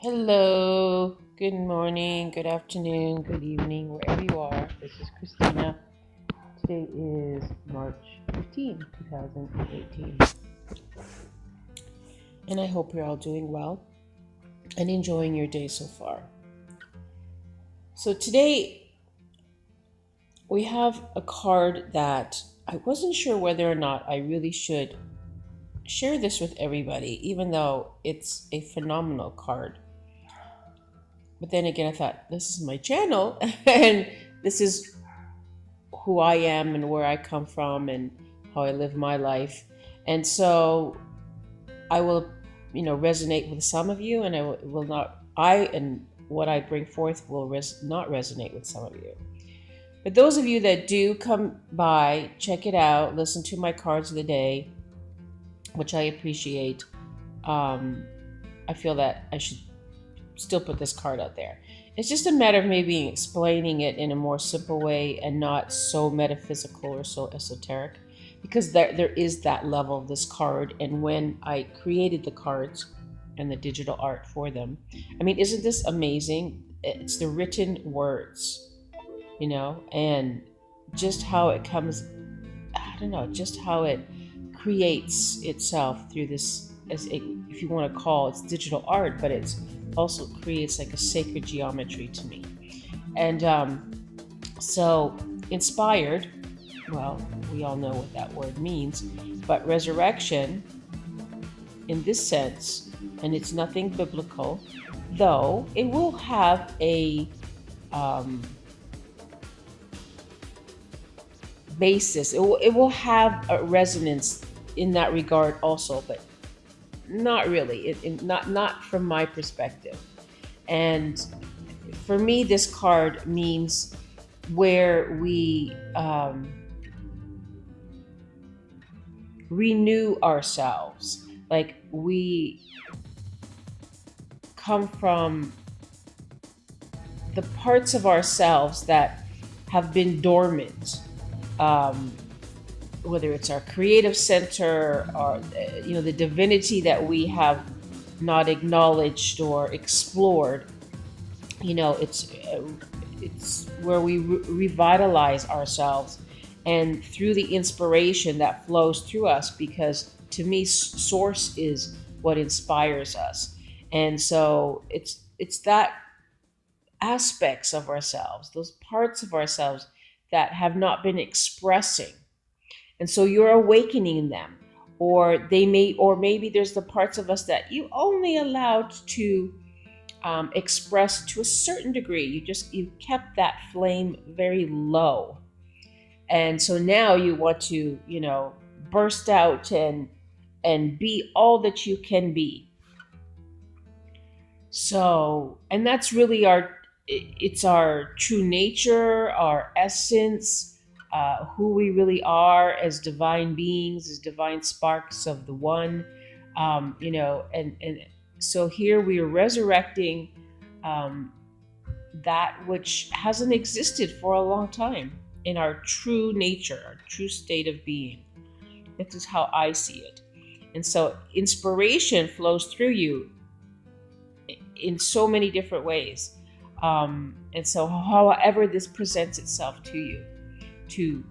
Hello, good morning, good afternoon, good evening, wherever you are. This is Christina. Today is March 15, 2018. And I hope you're all doing well and enjoying your day so far. So, today we have a card that I wasn't sure whether or not I really should share this with everybody, even though it's a phenomenal card. But then again, I thought, this is my channel and this is who I am and where I come from and how I live my life. And so I will, resonate with some of you, and I will not. I and what I bring forth will not resonate with some of you. But those of you that do come by, check it out, listen to my cards of the day, which I appreciate. I feel that I should still put this card out there. It's just a matter of maybe explaining it in a more simple way and not so metaphysical or so esoteric, because there is that level of this card. And when I created the cards and the digital art for them, I mean, isn't this amazing? It's the written words, and just how it comes, I don't know, just how it creates itself through this, if you want to call it's digital art, but it's also creates like a sacred geometry to me. And so inspired, well, we all know what that word means, but resurrection in this sense, and it's nothing biblical, though it will have a basis. It will have a resonance in that regard also, but not really. Not from my perspective. And for me, this card means where we renew ourselves. Like we come from the parts of ourselves that have been dormant. Whether it's our creative center or the divinity that we have not acknowledged or explored, it's where we revitalize ourselves, and through the inspiration that flows through us, because to me source is what inspires us. And so it's that aspects of ourselves, those parts of ourselves that have not been expressing, and so you're awakening them. Or maybe there's the parts of us that you only allowed to express to a certain degree. You kept that flame very low, and so now you want to burst out and be all that you can be. So, and that's really it's our true nature, our essence, who we really are as divine beings, as divine sparks of the one. And so here we are resurrecting that which hasn't existed for a long time in our true nature, our true state of being. This is how I see it. And so inspiration flows through you in so many different ways. And so however this presents itself to you, to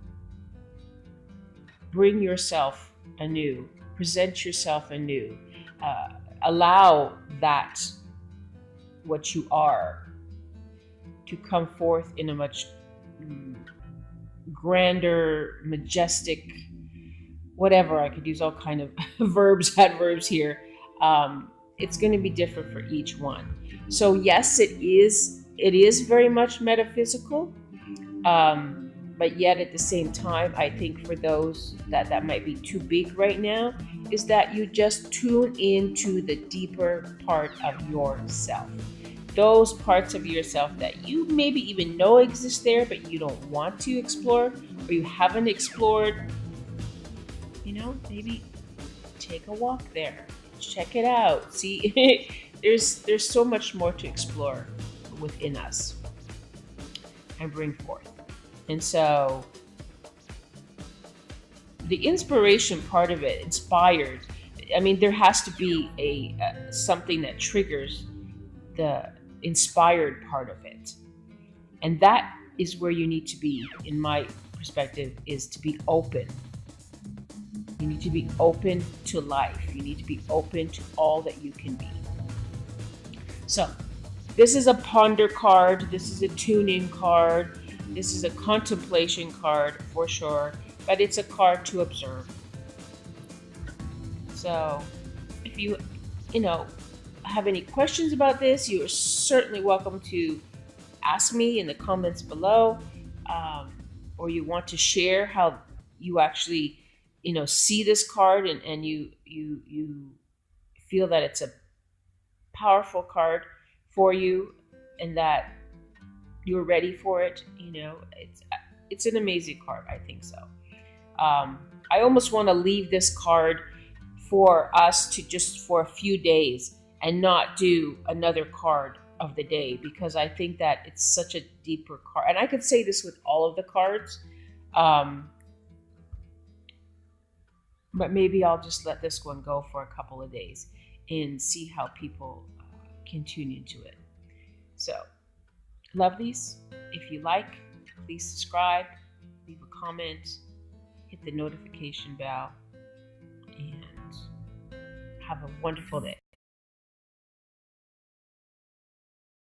bring yourself anew, present yourself anew, allow that what you are to come forth in a much grander, majestic, whatever. I could use all kind of verbs, adverbs here. It's going to be different for each one. So yes, it is very much metaphysical, but yet at the same time, I think for those that might be too big right now, is that you just tune into the deeper part of yourself. Those parts of yourself that you maybe even know exist there, but you don't want to explore, or you haven't explored. Maybe take a walk there, check it out. See, there's so much more to explore within us and bring forth. And so the inspiration part of it, inspired, I mean, there has to be a something that triggers the inspired part of it. And that is where you need to be, in my perspective, is to be open. You need to be open to life. You need to be open to all that you can be. So, this is a ponder card. This is a tune-in card. This is a contemplation card for sure, but it's a card to observe. So, if you have any questions about this, you are certainly welcome to ask me in the comments below, or you want to share how you actually see this card, and you feel that it's a powerful card for you and that you're ready for it. It's an amazing card. I think so. I almost want to leave this card for us to just for a few days and not do another card of the day, because I think that it's such a deeper card. And I could say this with all of the cards, but maybe I'll just let this one go for a couple of days and see how people can tune into it. So, lovelies, if you like, please subscribe, leave a comment, hit the notification bell, and have a wonderful day.